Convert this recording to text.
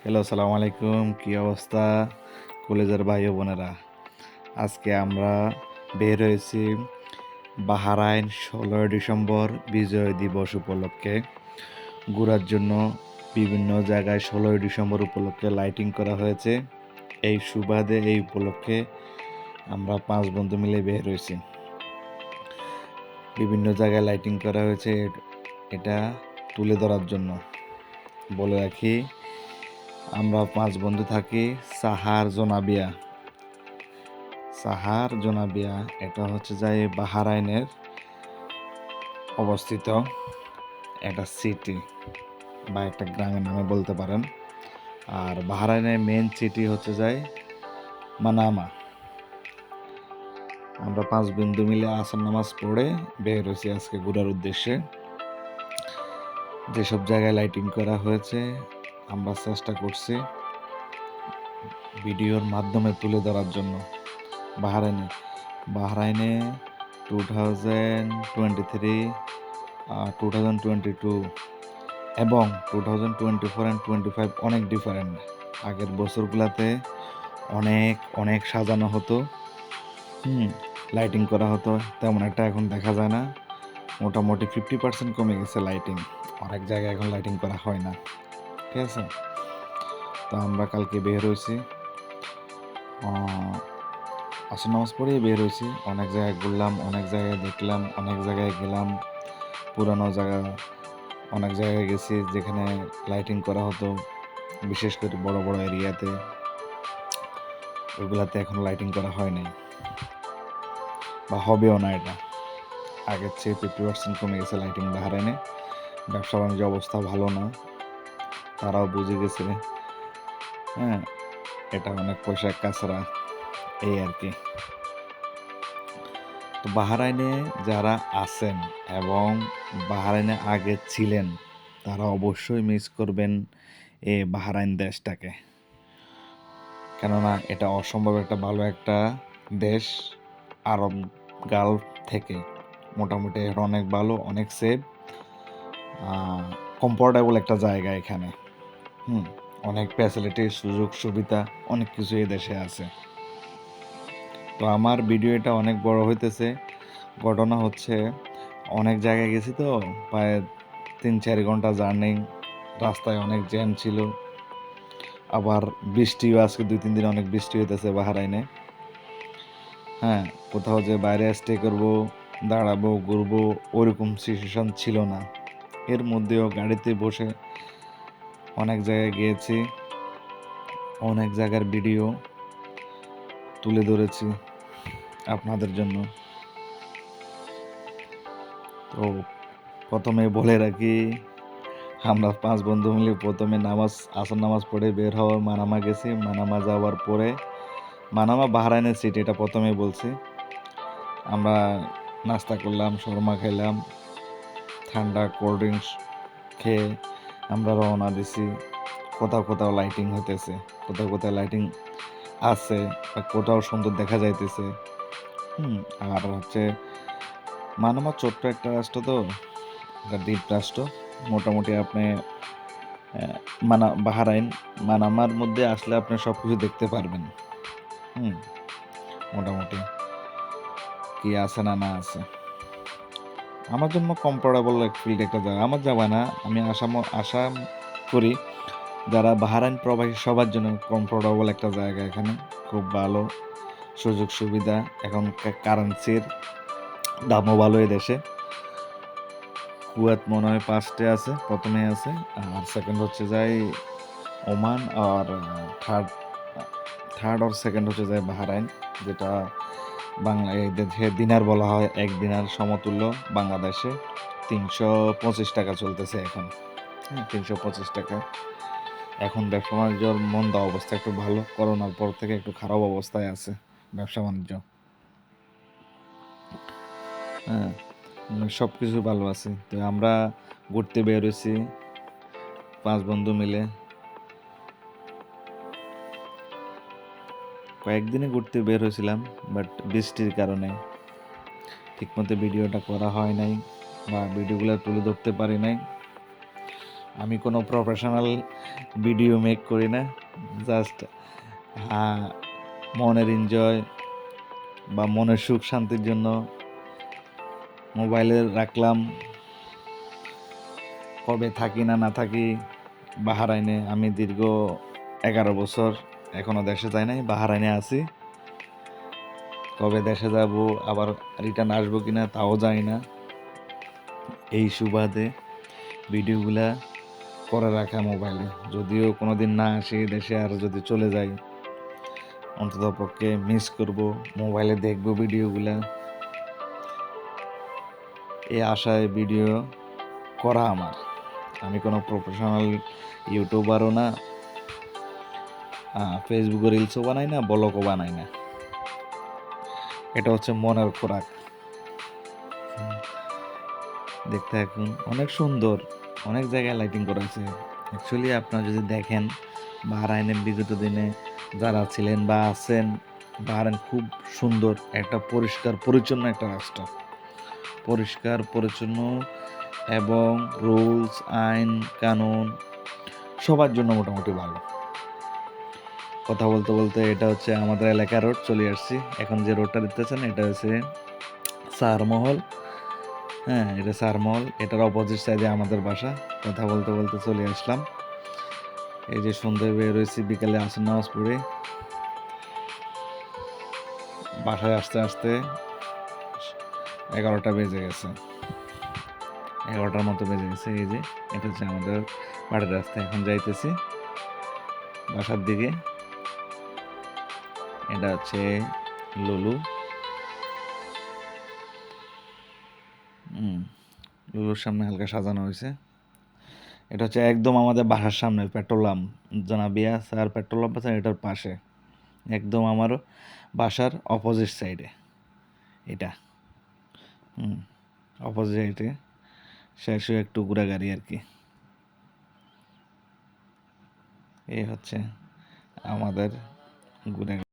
Hello, আসসালামু আলাইকুম। কি অবস্থা কলেজের ভাই ও বোনেরা? আজকে আমরা বের হয়েছি বাহরাইন 16 ডিসেম্বর বিজয় দিবস উপলক্ষে ঘোরার জন্য। বিভিন্ন জায়গায় 16 ডিসেম্বর উপলক্ষে লাইটিং করা হয়েছে। এই সুবাদে এই উপলক্ষে আমরা 5 বন্ধু মিলে বের হয়েছি। বিভিন্ন জায়গায় লাইটিং করা হয়েছে, এটা তুলে ধরার জন্য। বলে রাখি, আমরা 5 বন্ধু থাকি সাহার জোনাবিয়া। এটা হচ্ছে যে বাহরাইনের অবস্থিত একটা সিটি বা একটা গ্রামের নামে বলতে পারেন। আর বাহরাইনের মেন সিটি হচ্ছে যায় মানামা। আমরা 5 বন্ধু মিলে আসর নামাজ পড়ে বের হয়েছি আজকে ঘোরার উদ্দেশ্যে। যেসব জায়গায় লাইটিং করা হয়েছে আমরা চেষ্টা করছি ভিডিওর মাধ্যমে তুলে ধরার জন্য। বাহরাইনে 2023, 2022 এবং 2024 and 25 অনেক ডিফারেন্ট। আগের বছরগুলোতে অনেক অনেক সাজানো হতো, লাইটিং করা হতো, তেমন একটা এখন দেখা যায় না। মোটামুটি 50% কমে গেছে লাইটিং। অনেক জায়গায় এখন লাইটিং করা হয় না। ঠিক আছে, তো আমরা কালকে বের হয়েছি, আসর নামাজ পড়েই বের হয়েছি। অনেক জায়গায় ঘুরলাম, অনেক জায়গায় দেখলাম, অনেক জায়গায় গেলাম। পুরানো জায়গা অনেক জায়গায় গেছি যেখানে লাইটিং করা হতো, বিশেষ করে বড় বড় এরিয়াতে। ওইগুলাতে এখন লাইটিং করা হয় নাই বা হবেও না। এটা আগের চেয়ে 50% কমে গেছে লাইটিং বাহরাইনে। ব্যবসা বাণিজ্য অবস্থা ভালো না, তারাও বুঝে গেছে। হ্যাঁ, এটা অনেক পয়সার কাছরা, এই আর কি। তো বাহরাইনে যারা আছেন এবং বাহরাইনে আগে ছিলেন তারা অবশ্যই মিস করবেন এই বাহরাইন দেশটাকে। কেননা এটা অসম্ভব একটা ভালো একটা দেশ। আরব গালফ থেকে মোটামুটি অনেক ভালো, অনেক সেফ, কমফোর্টেবল একটা জায়গা এখানে। অনেক ফ্যাসিলিটি, সুযোগ সুবিধা, অনেক কিছু এই দেশে আছে। তো আমার ভিডিওটা অনেক বড় হইতেছে। ঘটনা হচ্ছে, অনেক জায়গায় গেছি তো, প্রায় 3-4 ঘন্টা জার্নি, রাস্তায় অনেক জ্যাম ছিল। আবার বৃষ্টিও, আজকে 2-3 দিন অনেক বৃষ্টি হইতেছে বাহরাইনে। কোথাও যে বাইরে স্টে করবো, দাঁড়াবো, ঘুরবো, ওরকম সিচুয়েশন ছিল না। এর মধ্যেও গাড়িতে বসে অনেক জায়গায় গিয়েছি, অনেক জায়গার ভিডিও তুলে ধরেছি আপনাদের জন্য। তো প্রথমে বলে রাখি, আমরা 5 বন্ধু মিলে প্রথমে আসর নামাজ পড়ে বের হওয়ার মানামা গেছি। মানামা যাওয়ার পরে, মানামা বাহরাইনের সিটি, এটা প্রথমে বলছি। আমরা নাস্তা করলাম, শর্মা খাইলাম, ঠান্ডা কোল্ড ড্রিঙ্কস খেয়ে আমরা রওনা দিছি। কোথাও কোথাও লাইটিং হইতেছে, কোথাও কোথাও লাইটিং আছে, কোথাও সুন্দর দেখা যাইতেছে। আর হচ্ছে মানামা ছোট্ট একটা রাষ্ট্র, তো একটা দ্বীপ রাষ্ট্র। মোটামুটি আপনি বাহরাইন মানামার মধ্যে আসলে আপনি সব কিছু দেখতে পারবেন। মোটামুটি কি আছে না না আছে। আমার জন্য কমফোর্টেবল ফিল্ড একটা জায়গা। আমার যাবে না, আমি আশা করি যারা বাহরাইন প্রবাসী সবার জন্য কমফোর্টেবল একটা জায়গা। এখানে খুব ভালো সুযোগ সুবিধা, এখন কারেন্সির দামও ভালো এই দেশে। কুয়েত মনে হয় 5টে আছে, প্রথমে আছে, আর সেকেন্ড হচ্ছে যায় ওমান, আর থার্ড আর সেকেন্ড হচ্ছে যায় বাহরাইন, যেটা বাংলা দেশে দিনার বলা হয়। 1 দিনার সমতুল্য বাংলাদেশে 325 টাকা চলতেছে এখন। 325 টাকা। এখন ব্যবসা বাণিজ্যর মন্দা অবস্থা, একটু ভালো, করোনার পর থেকে একটু খারাপ অবস্থায় আছে ব্যবসা বাণিজ্য। সব কিছু ভালো আছে। তো আমরা ঘুরতে বেরোছি 5 বন্ধু মিলে। কয়েকদিনে ঘুরতে বের হয়েছিলাম, বাট বৃষ্টির কারণে ঠিকমতো ভিডিওটা করা হয় নাই বা ভিডিওগুলো তুলে ধরতে পারি নাই। আমি কোনো প্রফেশনাল ভিডিও মেক করি না, জাস্ট মনের এনজয় বা মনের সুখ শান্তির জন্য মোবাইলে রাখলাম। কবে থাকি না না থাকি বাহারাইনে, আমি দীর্ঘ 11 বছর এখনও দেশে যাই নাই, বাহারাইনে আছি। কবে দেশে যাব আবার রিটার্ন আসবো কিনা তাও জানি না। এই সুবাদে ভিডিওগুলা করে রাখা মোবাইলে, যদিও কোনোদিন না আসি দেশে আর যদি চলে যাই অন্তত পক্ষে মিস করব, মোবাইলে দেখবো ভিডিওগুলা, এই আশায় ভিডিও করা আমার। আমি কোনো প্রফেশনাল ইউটিউবারও না, ফেসবুকে রিলসও বানাই না, ব্লগও বানাই না। এটা হচ্ছে মনের খোরাক। দেখতে এখন অনেক সুন্দর, অনেক জায়গায় লাইটিং করা হয়েছে। অ্যাকচুয়ালি আপনারা যদি দেখেন বাহরাইনের বিগত দিনে যারা ছিলেন বা আছেন, বাহরাইন খুব সুন্দর একটা পরিষ্কার পরিচ্ছন্ন একটা রাষ্ট্র, পরিষ্কার পরিচ্ছন্ন এবং রুলস আইন কানুন সবার জন্য মোটামুটি ভালো। কথা বলতে বলতে এটা হচ্ছে আমাদের এলাকার রোড, চলে আসছি। এখন যে রোডটা দেখতেছেন এটা হচ্ছে সারমহল। হ্যাঁ, এটা সারমহল, এটার অপোজিট সাইডে আমাদের বাসা। কথা বলতে বলতে চলে আসলাম। এই যে সন্ধ্যায় বের হয়েছি, বিকালে আসর নামাজ পড়ে বাসায় আসতে আসতে 11টা বেজে গেছে, 11টার মতো বেজে গেছে। এই যে এটা হচ্ছে আমাদের বাড়ির রাস্তা, এখন যাইতেছি বাসার দিকে। এটা হচ্ছে লুলু। লুলুর সামনে হালকা সাজানো হয়েছে। এটা হচ্ছে একদম আমাদের বাসার সামনে পেট্রোল পাম্প, জানাবিয়া স্যার পেট্রোল পাম্প আছে এটার পাশে, একদম আমার বাসার অপোজিট সাইডে এটা। অপোজিট সাইডে শেষ একটু ঘোরাগাড়ি আর কি। এই হচ্ছে আমাদের ঘুরে